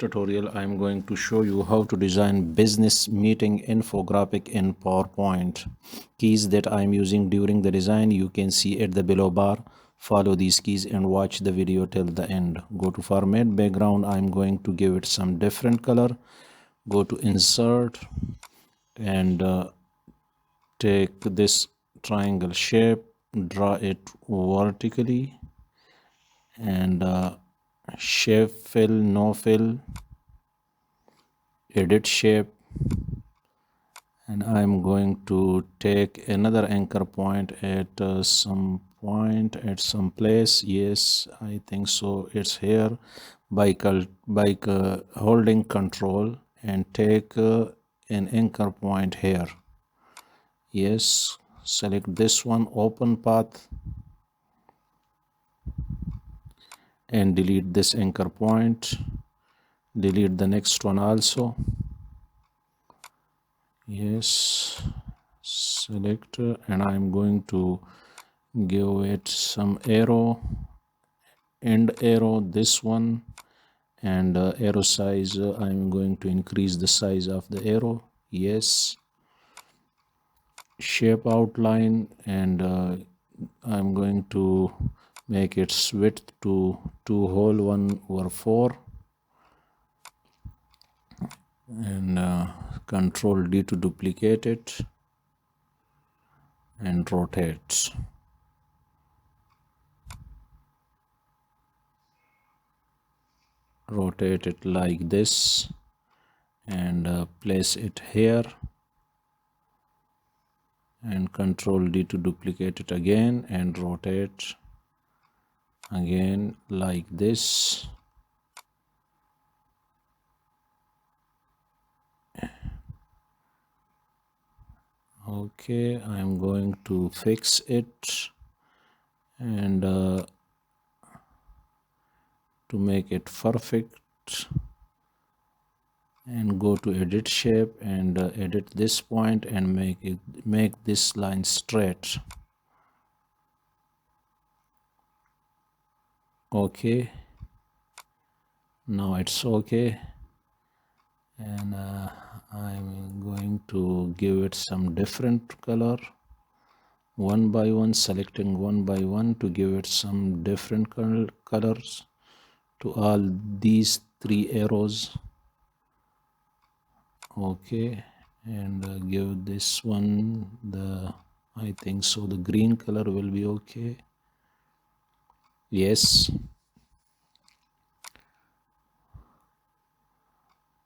tutorial, I am going to show you how to design business meeting infographic in PowerPoint. Keys that I am using during the design, you can see at the below bar. Follow these keys and watch the video till the end. Go to format background. I am going to give it some different color. Go to insert and take this triangle shape, draw it vertically, and shape fill, no fill, edit shape, and I'm going to take another anchor point at some place. Yes, I think so, it's here. By holding control and take an anchor point here. Yes, select this one, open path, and delete this anchor point. Delete the next one also. Yes, select, and I'm going to give it some arrow, end arrow, this one, and arrow size, I'm going to increase the size of the arrow. Yes, shape outline, and I'm going to make its width to 2 whole 1/4, and Control D to duplicate it and rotate. Rotate it like this and place it here, and Control D to duplicate it again and rotate again like this. Okay, I'm going to fix it and to make it perfect, and go to edit shape and edit this point and make this line straight. Okay, now it's okay, and I'm going to give it some different color, one by one, selecting one by one to give it some different colors to all these 3 arrows. Okay, and give this one I think so the green color will be okay. Yes,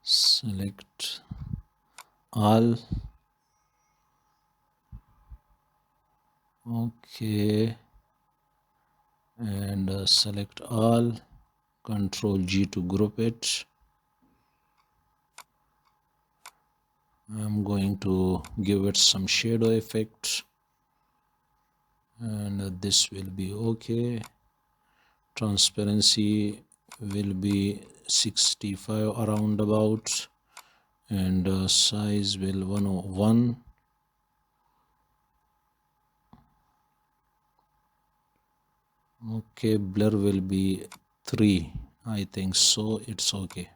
select all. Okay, and select all, Control G to group it. I'm going to give it some shadow effect, and this will be okay. Transparency will be 65 around about, and size will 101. Okay, blur will be 3, I think so, it's okay.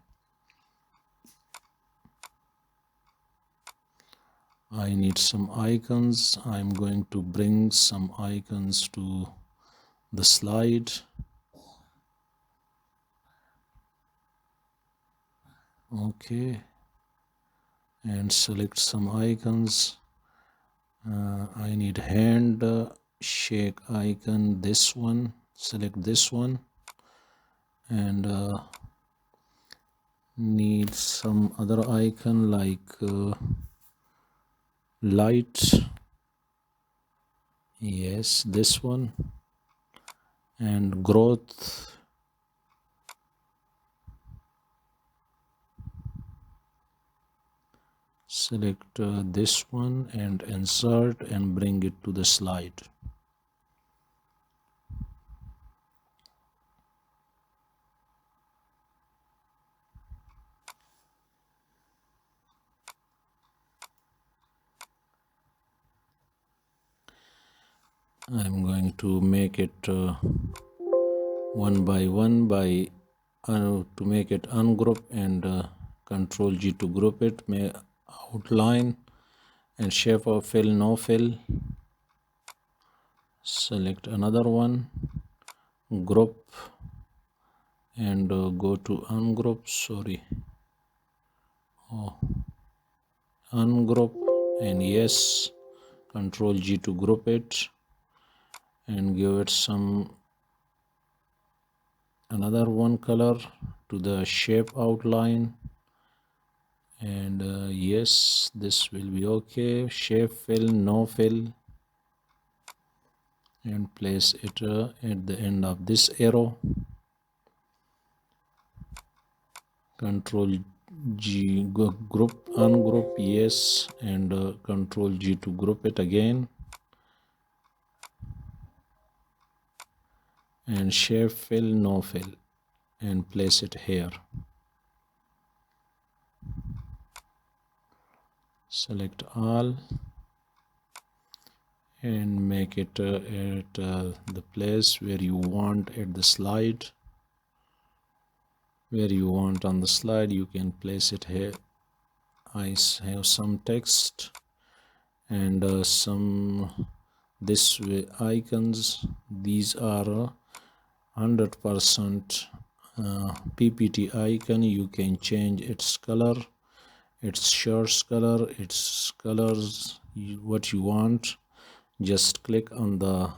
I need some icons. I'm going to bring some icons to the slide. Okay, and select some icons. I need hand shake icon, this one, select this one, and need some other icon like light. Yes, this one, and growth. Select this one and insert and bring it to the slide. I'm going to make it 1 by 1 by to make it ungroup, and Control G to group it. May outline and shape of fill, no fill. Select another one, group, and go to ungroup. Ungroup, and yes, Control G to group it, and give it some another one color to the shape outline, and yes, this will be okay. Shape fill, no fill, and place it at the end of this arrow. Control G, group, ungroup, yes, and Control G to group it again, and shape fill, no fill, and place it here. Select all and make it at the place where you want at the slide. Where you want on the slide, you can place it here. I have some text and some this way icons. These are 100% PPT icon. You can change its color, its shirts color, its colors, what you want. Just click on the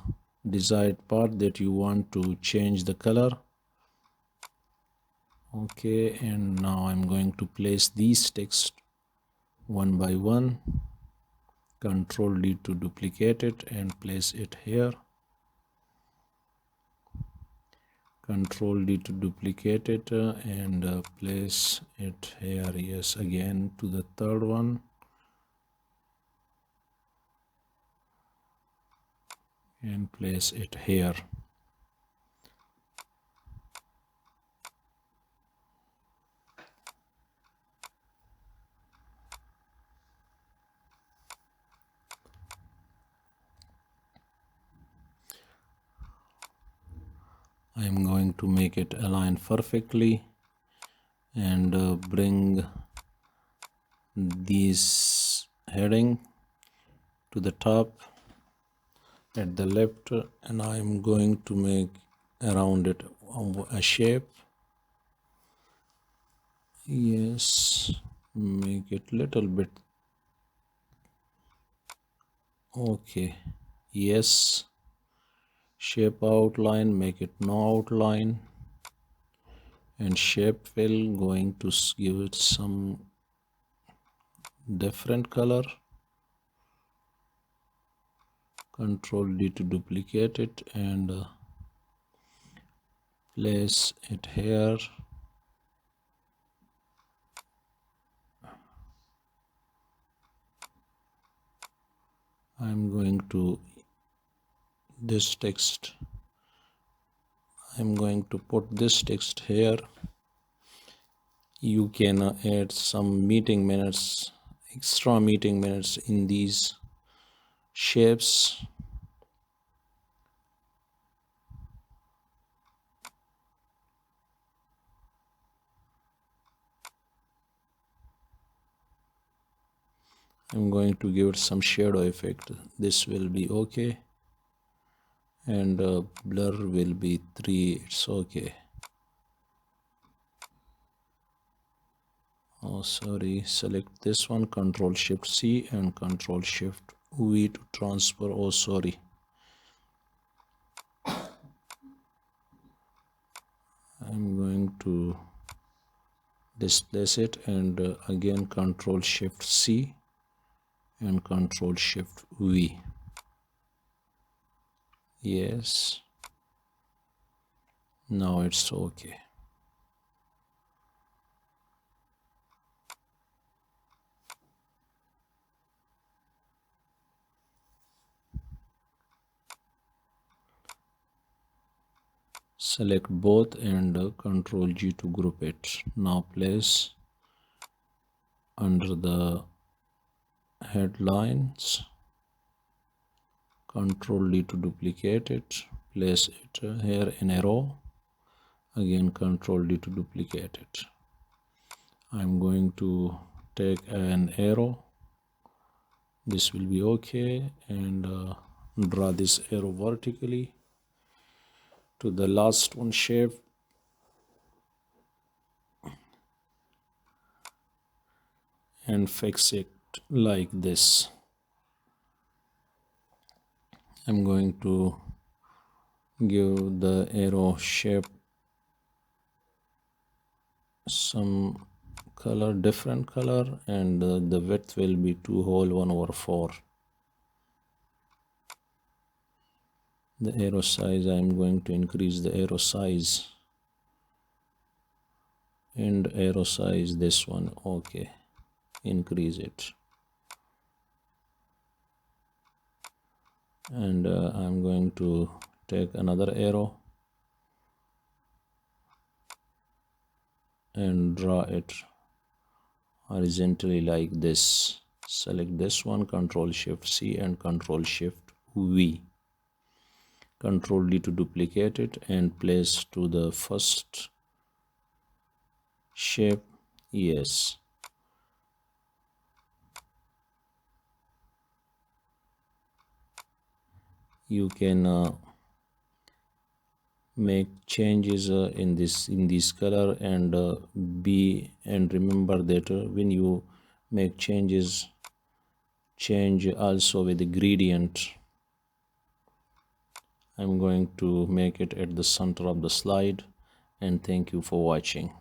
desired part that you want to change the color. Okay, and now I'm going to place these text one by one. Control D to duplicate it and place it here. Control D to duplicate it and place it here. Yes, again to the third one. And place it here. I am going to make it align perfectly and bring these heading to the top at the left, and I am going to make around it a shape. Yes, make it little bit okay. Yes, shape outline, make it no outline, and shape fill, going to give it some different color. Control D to duplicate it and place it here. I'm going to this text, I'm going to put this text here. You can add some meeting minutes, extra meeting minutes in these shapes. I'm going to give it some shadow effect. This will be okay, and blur will be 3. It's okay. Oh, sorry. Select this one, Control Shift C and Control Shift V to transfer. Oh, sorry. I'm going to displace it and again Control Shift C and Control Shift V. Yes, now it's okay. Select both and Control G to group it. Now place under the headlines. Control D to duplicate it. Place it here in a row. Again Control D to duplicate it. I'm going to take an arrow. This will be okay, and draw this arrow vertically to the last one shape, and fix it like this. I'm going to give the arrow shape some color, different color, and the width will be 2 whole 1/4. The arrow size, I'm going to increase the arrow size, and arrow size, this one, okay, increase it. And I'm going to take another arrow and draw it horizontally like this. Select this one, Control Shift C and Control Shift V. Control D to duplicate it and place to the first shape. Yes. You can make changes in this color, and remember that when you make changes, change also with the gradient. I'm going to make it at the center of the slide, and thank you for watching.